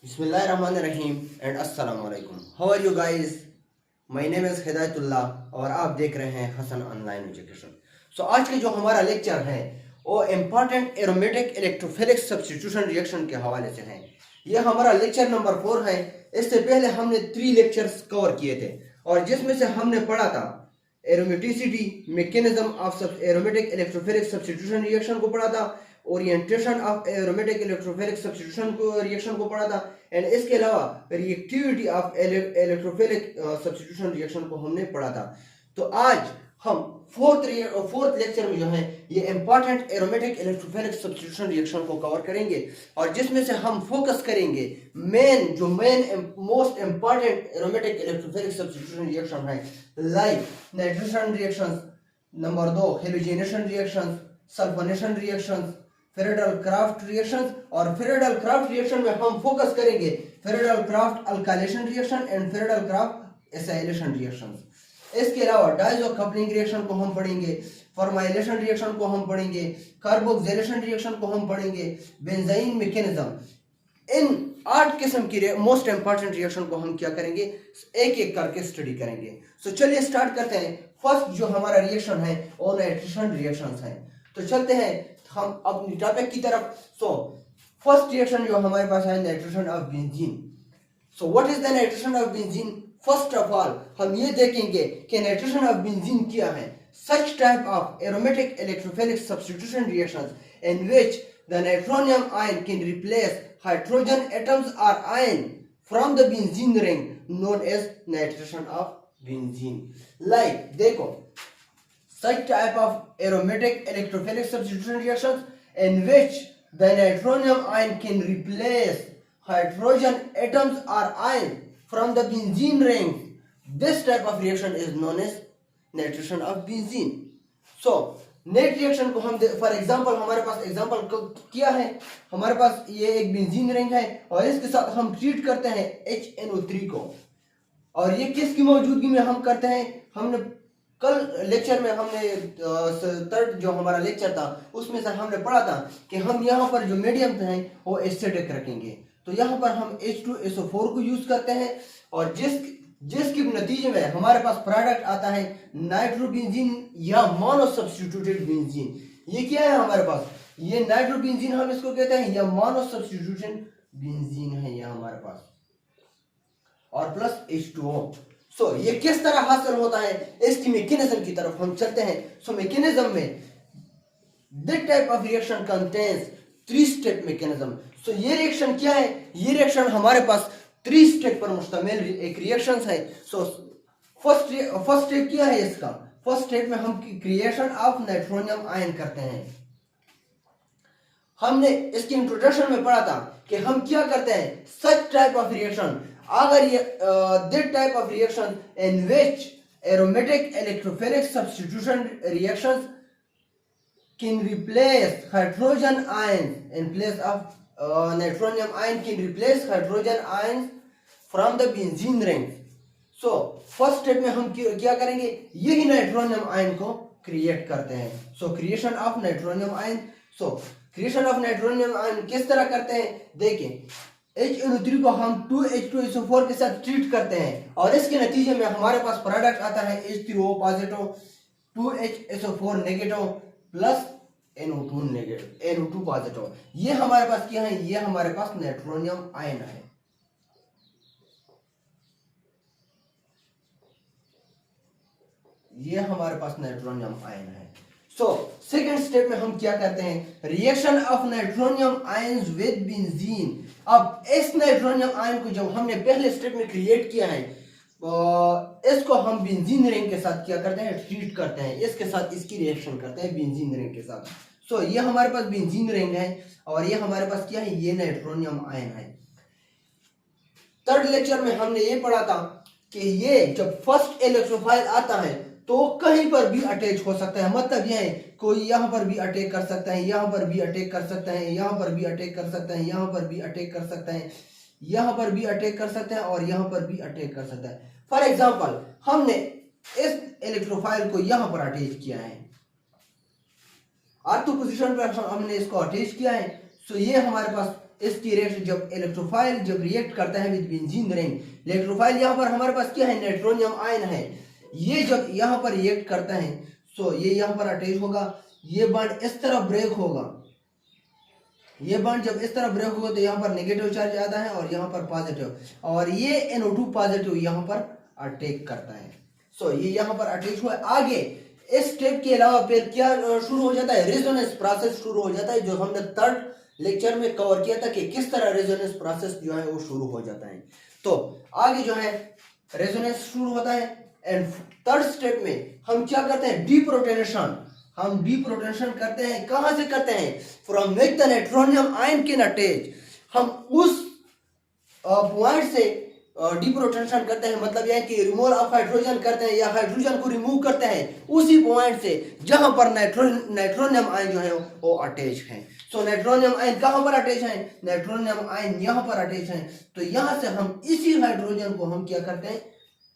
Bismillahirrahmanirrahim and Assalamu alaikum. How are you guys? My name is Hidayatullah और आप देख रहे हैं हसन ऑनलाइन एजुकेशन। आज के जो हमारा लेक्चर है वो important aromatic electrophilic substitution reaction के हवाले से है। ये हमारा लेक्चर नंबर 4 है। इससे पहले हमने 3 लेक्चर्स कवर किए थे और जिसमें से हमने पढ़ा था aromaticity, mechanism of aromatic electrophilic substitution reaction को पढ़ा था, orientation of aromatic electrophilic substitution को रिएक्शन को पढ़ा था एंड इसके अलावा reactivity of electrophilic substitution reaction को हमने पढ़ा था। तो आज हम फोर्थ लेक्चर में जो है ये important aromatic electrophilic substitution reaction को कवर करेंगे और जिसमें से हम फोकस करेंगे main most important aromatic electrophilic substitution reaction है like nitration reactions, number 2 halogenation reactions, sulphonation reactions, Friedel Crafts reactions और फेरेडल क्राफ्ट रिएक्शन में हम फोकस करेंगे Friedel Crafts alkylation reaction and Friedel Crafts acylation reactions. इसके अलावा Dizo coupling reaction को हम पढ़ेंगे, फॉर्माइलेशन रिएक्शन को हम पढ़ेंगे, कार्बोक्सिलेशन रिएक्शन को हम पढ़ेंगे, बेंजाइन मैकेनिज्म। इन 8 किस्म की मोस्ट इंपॉर्टेंट रिएक्शन को हम क्या करेंगे, एक एक करके स्टडी करेंगे। चलिए स्टार्ट करते हैं। फर्स्ट जो हमारा रिएक्शन है वो नाइट्रेशन रिएक्शंस है। तो चलते हैं हम अपनी टॉपिक की तरफ। फर्स्ट रिएक्शन जो हमारे पास है nitration of benzene. What is the nitration of benzene? First of all हम ये देखेंगे कि नाइट्रेशन ऑफ बेंजीन क्या है। Such type of aromatic electrophilic substitution reactions in which the nitronium ion can replace hydrogen atoms और ion from the benzene ring known as nitration of benzene. Like देखो, such type of aromatic electrophilic substitution reactions in which the nitronium ion can replace hydrogen atoms or ion from the benzene ring. This type of reaction is known as nitration of benzene. Net reaction को हम for example हमारे पास example क्या है, हमारे पास ये एक benzene ring है और इसके साथ हम ट्रीट करते हैं HNO3 को और ये किसकी मौजूदगी में हम करते हैं। हमने कल लेक्चर में हमने थर्ड जो हमारा लेक्चर था उसमें से हमने पढ़ा था कि हम यहाँ पर जो मीडियम हैं वो एसिडिक रखेंगे। तो यहाँ पर हम H2SO4 को यूज करते हैं और जिसके नतीजे में हमारे पास प्रोडक्ट आता है नाइट्रोबेंजीन या मोनो सब्स्टिट्यूटेड बेंजीन। ये क्या है हमारे पास, ये नाइट्रोबेंजीन हम इसको कहते हैं या मोनो सब्स्टिट्यूटेड बेंजीन है ये हमारे पास और प्लस H2O। ये किस तरह हासिल होता है, इसकी मैकेनिज्म की तरफ हम चलते हैं। मैकेनिज्म में this type of reaction contains 3 step mechanism. ये रिएक्शन क्या है, ये रिएक्शन हमारे पास 3 स्टेप पर मुश्तमिल एक रिएक्शन है। फर्स्ट स्टेप क्या है इसका, फर्स्ट स्टेप में हम क्रिएशन ऑफ नाइट्रोनियम आयन करते हैं। हमने इसकी इंट्रोडक्शन में पढ़ा था कि हम क्या करते हैं, सच टाइप ऑफ रिएक्शन अगर ये this type of reaction in which aromatic electrophilic substitution reactions can replace hydrogen ions in place of nitronium ion can replace hydrogen ions from the benzene ring. First step में हम क्या करेंगे, यही nitronium ion को create करते हैं। Creation of nitronium ion. Creation of nitronium ion किस तरह करते हैं, देखिए HNO3 को हम 2H2SO4 के साथ ट्रीट करते हैं और इसके नतीजे में हमारे पास प्रोडक्ट आता है H3O positive, 2HSO4 negative plus NO2 positive. ये हमारे पास क्या है, ये हमारे पास नाइट्रोनियम आयन है। ये हमारे पास नाइट्रोनियम आयन है। सेकेंड स्टेप में हम क्या करते हैं, reaction of nitronium ions with benzene. अब इस नाइट्रोनियम आयन को जब हमने पहले स्टेप में क्रिएट किया है इसको हम बेंजीन रिंग के साथ क्या करते हैं, ट्रीट करते हैं, इसके साथ इसकी रिएक्शन करते हैं बेंजीन रिंग के साथ। ये हमारे पास बेंजीन रिंग है और ये हमारे पास क्या है, ये नाइट्रोनियम आयन है। थर्ड लेक्चर में हमने ये पढ़ा था कि ये जब फर्स्ट इलेक्ट्रोफाइल आता है तो कहीं पर भी अटैच हो सकता है, मतलब यह है कोई यहाँ पर भी अटैक कर सकता है, यहाँ पर भी अटैक कर सकता है, यहाँ पर भी अटैक कर सकता है, यहाँ पर भी अटैक कर सकता है, यहाँ पर भी अटैक कर सकता है और यहाँ पर भी अटैक कर सकता है। फॉर एग्जांपल हमने इस इलेक्ट्रोफाइल को यहाँ पर अटैच किया है, ऑर्थो पोजीशन पर हमने इसको अटैच किया है। ये हमारे पास इसकी रिएक्शन जब इलेक्ट्रोफाइल जब रिएक्ट करता है विद बेंजीन रिंग, इलेक्ट्रोफाइल यहाँ पर हमारे पास क्या है, नाइट्रोनियम आयन है, ये जब यहाँ पर रिएक्ट करता है सो ये यहाँ पर अटैच होगा, ये बॉन्ड इस तरह ब्रेक होगा, ये बॉन्ड जब इस तरह ब्रेक होगा तो यहाँ पर नेगेटिव चार्ज आता है और यहाँ पर पॉजिटिव, और ये NO2 पॉजिटिव यहाँ पर अटैक करता है। सो ये यहाँ पर अटैच हुआ। आगे इस स्टेप के अलावा फिर क्या शुरू हो जाता है, रेजोनेंस प्रोसेस शुरू हो जाता है, जो हमने थर्ड लेक्चर में कवर किया था कि किस तरह रेजोनेंस प्रोसेस जो है वो शुरू हो जाता है। तो आगे जो है रेजोनेंस शुरू होता है एंड थर्ड स्टेप में हम क्या करते हैं, डीप्रोटोनेशन। हम डीप्रोटोनेशन करते हैं, कहां से करते हैं, from make the nitronium ion can attach. हम उस पॉइंट से डीप्रोटोनेशन करते हैं, मतलब यह कि रिमूवल ऑफ हाइड्रोजन करते हैं या हाइड्रोजन को रिमूव करते हैं उसी पॉइंट से जहां पर नाइट्रोनियम आयन जो है वो अटैच है। सो नाइट्रोनियम आयन कहां पर अटैच है, नाइट्रोनियम आयन यहां पर अटैच है, तो यहां से हम इसी हाइड्रोजन को हम क्या करते हैं,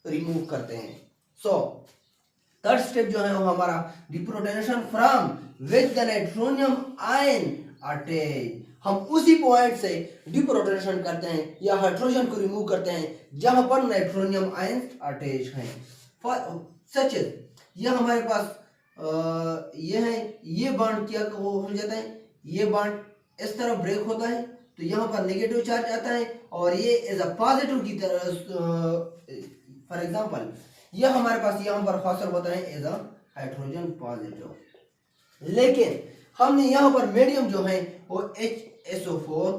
रिमूव करते हैं। सो थर्ड स्टेप जो है वो हमारा deprotonation from with the nitronium ion attach. हम उसी पॉइंट से डीप्रोटोनेशन करते हैं या हाइड्रोजन को रिमूव करते हैं जहां पर नाइट्रोनियम आयन अटैच है। सच ये हमारे पास ये है, ये बॉन्ड क्या हो जाता है, ये बॉन्ड इस तरह ब्रेक होता है तो यहाँ पर नेगेटिव चार्ज आता है और ये एज अ पॉजिटिव की तरह, फॉर एग्जांपल ये हमारे पास यहाँ पर फॉस्फर होता है एज अ हाइड्रोजन पॉजिटिव, लेकिन हमने यहाँ पर मीडियम जो है वो HSO4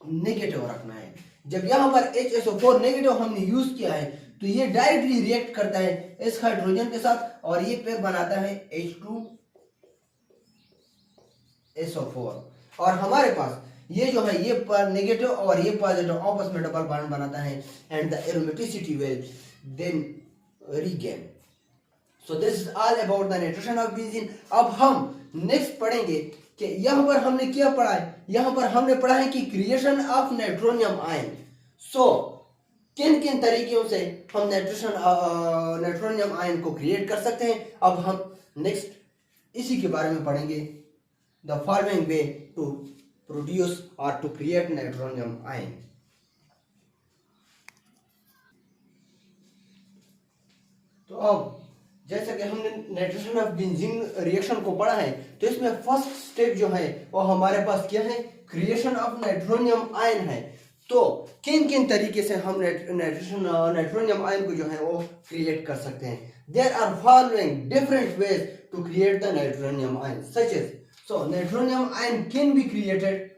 नेगेटिव रखना है। जब यहाँ पर HSO4 नेगेटिव हमने यूज किया है तो ये डायरेक्टली रिएक्ट करता है इस हाइड्रोजन के साथ और ये पेयर बनाता है H2SO4, और हमारे पास ये जो है ये नेगेटिव और ये पॉजिटिव आपस में डबल बॉन्ड बनाता है and the aromaticity will then regain. So this is all about the nitration of benzene. अब हम नेक्स्ट पढ़ेंगे कि यहाँ पर हमने क्या पढ़ा है, यहाँ पर हमने पढ़ा है कि क्रिएशन ऑफ नाइट्रोनियम आयन। सो किन किन तरीकों से हम नाइट्रोनियम आयन को क्रिएट कर सकते हैं, अब हम नेक्स्ट इसी के बारे में पढ़ेंगे, the following way to produce और टू क्रिएट नाइट्रोनियम आयन। तो अब जैसा कि हमने नाइट्रेशन ऑफ बेंजीन रिएक्शन को पढ़ा है तो इसमें फर्स्ट स्टेप जो है वो हमारे पास क्या है, क्रिएशन ऑफ नाइट्रोनियम आयन है। तो किन किन तरीके से हम नाइट्रोनियम आयन को जो है वो क्रिएट कर सकते हैं, there are following different ways to create the nitronium ion such as, so nitronium ion can be created,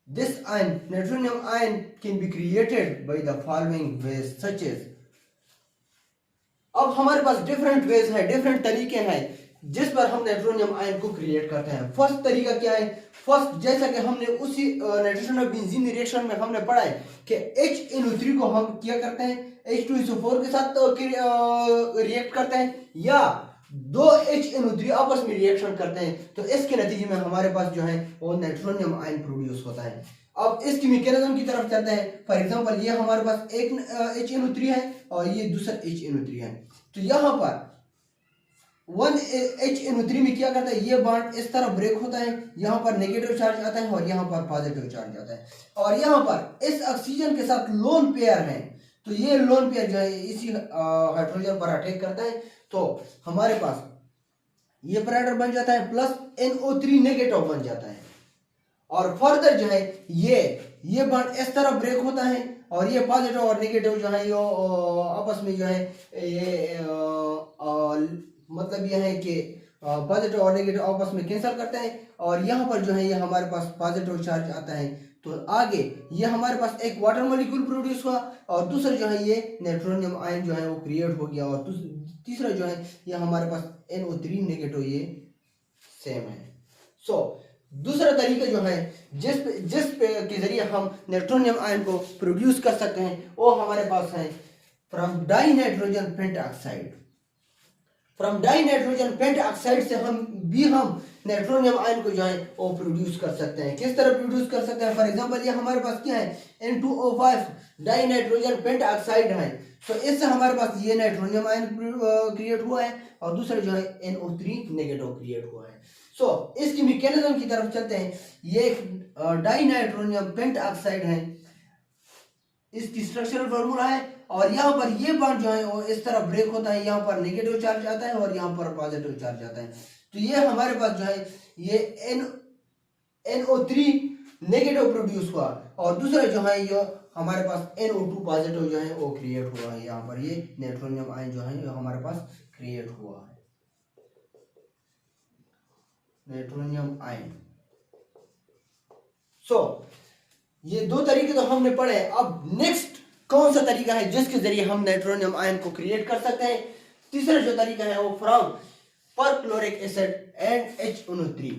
this ion nitronium ion can be created by the following ways such as. अब हमारे पास different ways है, different तरीके हैं जिस पर हम nitronium ion को क्रिएट करते हैं। फर्स्ट तरीका क्या है, फर्स्ट जैसा कि हमने उसी नाइट्रेशन ऑफ बेंजीन रिएक्शन में हमने पढ़ा है कि HNO3 को हम क्या करते हैं, H2SO4 के साथ रिएक्ट करते हैं या दो HNO3 आपस में रिएक्शन करते हैं, तो इसके नतीजे में हमारे पास जो है वो नाइट्रोनियम आयन प्रोड्यूस होता है। अब इसकी मैकेनिज्म की तरफ चलते हैं। फॉर एग्जांपल ये हमारे पास एक HNO3 है और ये दूसरा HNO3 है, तो यहाँ पर वन HNO3 में क्या करता है, ये बॉन्ड इस तरह ब्रेक होता है, यहाँ पर नेगेटिव चार्ज आता है और यहाँ पर पॉजिटिव चार्ज आता है, और यहाँ पर इस ऑक्सीजन के साथ लोन पेयर है, तो ये लोन पेयर जो है इसी हाइड्रोजन पर अटैक करता है, तो हमारे पास ये पैराडर बन जाता है प्लस NO3 नेगेटिव बन जाता है, और फर्दर जो है ये बॉन्ड इस तरह ब्रेक होता है और ये पॉजिटिव और नेगेटिव जो है ये आपस में जो है ये मतलब यह है कि पॉजिटिव और नेगेटिव आपस में कैंसिल करते हैं, और यहाँ पर जो है ये हमारे पास पॉजिटिव चार्ज आता है, तो आगे ये हमारे पास एक वाटर मॉलिक्यूल प्रोड्यूस हुआ और दूसरा जो है ये नाइट्रोनियम आयन जो है वो क्रिएट हो गया, और तीसरा जो है ये हमारे पास NO3 नेगेटिव ये सेम है। सो दूसरा तरीका जो है जिस के जरिए हम नाइट्रोनियम आयन को प्रोड्यूस कर सकते हैं वो हमारे पास है from dinitrogen pentoxide. From dinitrogen pentoxide से हम नाइट्रोनियम आयन को जो है वो प्रोड्यूस कर सकते हैं। किस तरह प्रोड्यूस कर सकते हैं, फॉर एग्जांपल ये हमारे पास क्या है, N2O5 डाई नाइट्रोजन पेंटऑक्साइड है, तो इससे हमारे पास ये नाइट्रोनियम आयन क्रिएट हुआ है और दूसरा जो है NO3 नेगेटिव क्रिएट हुआ है। सो इसकी मैकेनिज्म की तरफ चलते हैं। ये एक डाई नाइट्रोनियम पेंट ऑक्साइड है, इसकी स्ट्रक्चरल फार्मूला है। और यहाँ पर ये बॉन्ड जो है वो इस तरह ब्रेक होता है, यहाँ पर नेगेटिव चार्ज आता है और यहाँ पर पॉजिटिव चार्ज आता है। तो ये हमारे पास जो है ये NO3 नेगेटिव प्रोड्यूस हुआ और दूसरा जो है ये हमारे पास NO2 पॉजिटिव जो है वो क्रिएट हुआ है। यहाँ पर ये नाइट्रोनियम आयन जो है ये हमारे पास क्रिएट हुआ है, नाइट्रोनियम आयन। सो ये दो तरीके तो हमने पढ़े। अब नेक्स्ट कौन सा तरीका है जिसके जरिए हम नाइट्रोनियम आयन को क्रिएट कर सकते हैं? तीसरा जो तरीका है वो from perchloric acid and HNO3।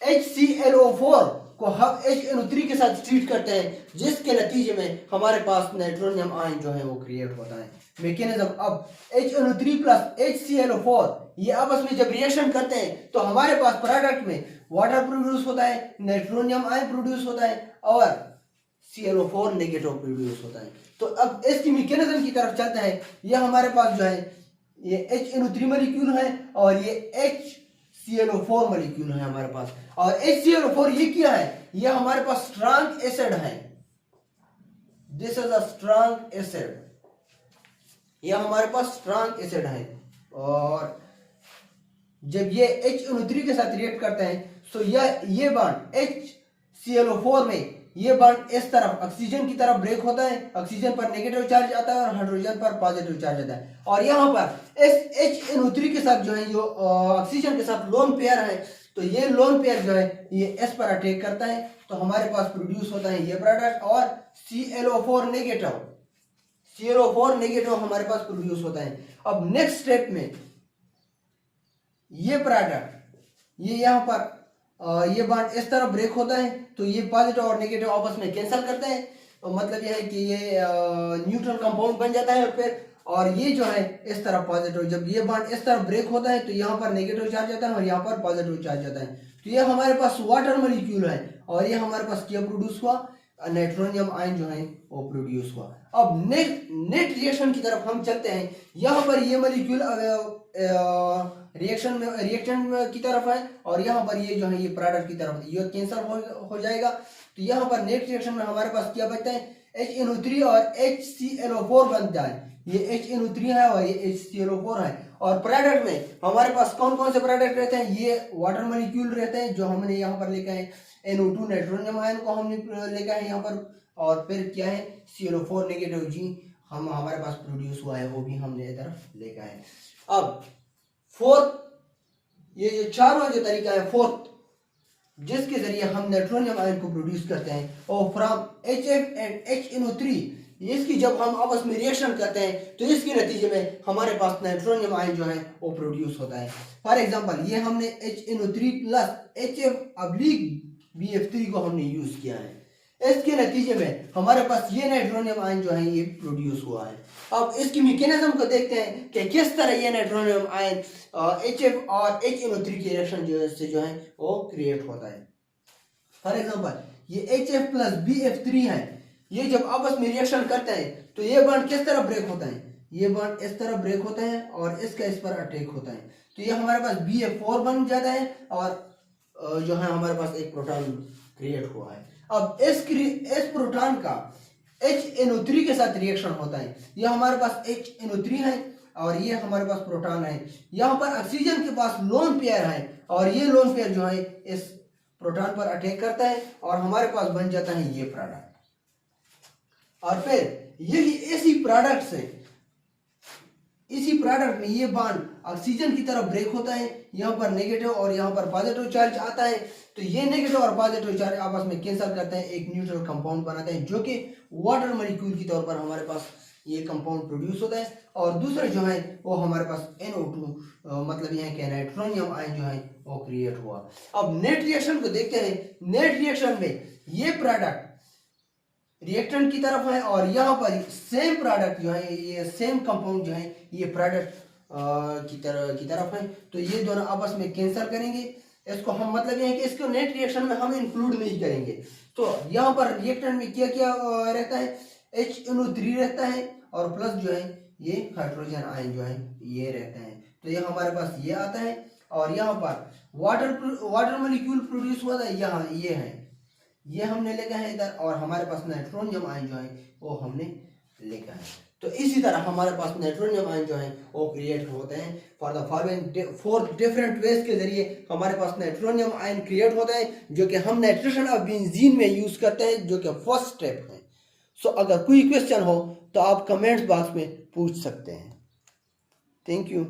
HClO4 को हम HNO3 के साथ ट्रीट करते हैं, जिसके नतीजे में हमारे पास नाइट्रोनियम आयन जो है वो क्रिएट होता है। मैकेनिज्म, अब HNO3 प्लस HClO4 ये आपस में जब रिएक्शन करते हैं तो हमारे पास प्रोडक्ट में वाटर प्रोड्यूस होता है, नाइट्रोनियम आयन प्रोड्यूस होता है और ClO4 नेगेटिव प्रोड्यूस होता है। तो अब इसकी मैकेनिज्म की तरफ चलते हैं। ये हमारे पास जो है ये HNO3 मॉलिक्यूल है और ये HClO4 मॉलिक्यूल है हमारे पास। और HClO4 ये क्या है? ये हमारे पास स्ट्रॉन्ग एसिड है, this is a strong acid. ये हमारे पास स्ट्रॉन्ग एसिड है और जब ये HNO3 के साथ रिएक्ट करते हैं तो ये बॉन्ड HClO4 में ये बॉन्ड इस तरफ ऑक्सीजन की तरफ ब्रेक होता है, ऑक्सीजन पर नेगेटिव चार्ज आता है और हाइड्रोजन पर पॉजिटिव चार्ज आता है। और यहाँ पर इस HNO3 के साथ जो है जो ऑक्सीजन के साथ लोन पेयर है, तो ये लोन पेयर जो है ये इस पर अटैक करता है, तो हमारे पास प्रोड्यूस होता है ये प्रोडक्ट और ClO4 नेगेटिव हमारे पास प्रोड्यूस होता है। अब नेक्स्ट स्टेप में ये प्रोडक्ट ये यहाँ पर ये बॉन्ड इस तरह ब्रेक होता है, तो ये पॉजिटिव और नेगेटिव आपस में कैंसिल करते हैं, तो मतलब ये है कि ये न्यूट्रल कंपाउंड बन जाता है। और फिर और ये जो है इस तरह पॉजिटिव, जब ये बॉन्ड इस तरह ब्रेक होता है तो यहाँ पर नेगेटिव चार्ज आता है और यहाँ पर पॉजिटिव चार्ज आता है। तो ये हमारे पास वाटर मॉलिक्यूल है और ये हमारे पास क्या प्रोड्यूस हुआ? नाइट्रोनियम आयन जो है वो प्रोड्यूस हुआ। अब नेट रिएक्शन की तरफ हम चलते हैं। यहाँ पर ये मॉलिक्यूल रिएक्शन की तरफ है और यहाँ पर ये जो है ये प्रोडक्ट की तरफ ये कैंसिल हो जाएगा। तो यहाँ पर नेट रिएक्शन में हमारे पास क्या बचता है? HNO3 और HClO4 बनता है। ये HNO3 है और ये HClO4 है। और प्रोडक्ट में हमारे पास कौन कौन से प्रोडक्ट रहते हैं? ये वाटर मॉलिक्यूल रहते हैं जो हमने यहाँ पर लिखा है, NO2 नाइट्रोनियम आयन को हमने लिखा है यहाँ पर, और फिर क्या है ClO4 नेगेटिव जी हमारे पास प्रोड्यूस हुआ है, वो भी हमने इस तरफ लिखा है। अब फोर्थ, ये जो चारों जो तरीका है फोर्थ जिसके जरिए हम नाइट्रोनियम आयन को प्रोड्यूस करते हैं और फ्रॉम HF एंड HNO3, इसकी जब हम आपस में रिएक्शन करते हैं तो इसके नतीजे में हमारे पास नाइट्रोनियम आयन जो है वो प्रोड्यूस होता है। फॉर एग्जांपल ये हमने HNO3 प्लस HF-BF3 को हमने यूज किया है, इसके नतीजे में हमारे पास ये नाइट्रोनियम आयन जो है ये प्रोड्यूस हुआ है। अब इसकी मैकेनिज्म को देखते हैं कि किस तरह ये नाइट्रोनियम आयन HF और HNO3 की रिएक्शन से जो है वो क्रिएट होता है। फॉर एग्जांपल ये HF प्लस BF3 है, ये जब आपस में रिएक्शन करते हैं तो ये बॉन्ड किस तरह ब्रेक होता है? ये बॉन्ड इस तरह ब्रेक होता है और इसका इस पर अटैक होता है, तो ये हमारे पास BF4 बन जाता है और जो है हमारे पास एक प्रोटॉन क्रिएट हुआ है। अब इस प्रोटॉन का HNO3 के साथ रिएक्शन होता है, ये हमारे पास HNO3 है और ये हमारे पास प्रोटॉन है। यहाँ पर ऑक्सीजन के पास लोन पेयर है और ये लोन पेयर जो है इस प्रोटॉन पर अटैक करता है और हमारे पास बन जाता है ये प्रोडक्ट। और फिर यही इसी प्रोडक्ट में ये बॉन्ड ऑक्सीजन की तरफ ब्रेक होता है, यहाँ पर नेगेटिव और यहाँ पर पॉजिटिव चार्ज आता है, तो ये नेगेटिव और पॉजिटिव चार्ज आपस में कैंसिल करते हैं, एक न्यूट्रल कंपाउंड बनाते हैं जो कि वाटर मॉलिक्यूल के तौर पर हमारे पास ये कंपाउंड प्रोड्यूस होता है। और दूसरा जो है वो हमारे पास NO2 मतलब ये है कि नाइट्रोनियम आयन जो है वो क्रिएट हुआ। अब नेट रिएक्शन को देखते हैं। नेट रिएक्शन में ये प्रोडक्ट रिएक्टेंट की तरफ है और यहाँ पर सेम प्रोडक्ट जो है ये सेम कंपाउंड जो है ये प्रोडक्ट की तरफ है, तो ये दोनों आपस में कैंसिल करेंगे। इसको हम मतलब ये है कि इसको नेट रिएक्शन में हम इंक्लूड नहीं करेंगे। तो यहाँ पर रिएक्टेंट में क्या क्या रहता है? HNO3 रहता है और प्लस जो है ये हाइड्रोजन आयन जो है ये रहता है, तो ये हमारे पास ये आता है। और यहाँ पर वाटर मॉलिक्यूल प्रोड्यूस हुआ था यहाँ, ये है, ये हमने लिखा है इधर, और हमारे पास नाइट्रोजन आयन जो है वो हमने लिखा है। तो इसी तरह हमारे पास नाइट्रोजन आयन जो है वो क्रिएट होते हैं for the following 4 different ways के जरिए हमारे पास नाइट्रोजन आयन क्रिएट होता है, जो कि हम नाइट्रेशन ऑफ बेंजीन में यूज करते हैं, जो कि फर्स्ट स्टेप है। सो अगर कोई क्वेश्चन हो तो आप कमेंट्स बॉक्स में पूछ सकते हैं। Thank you.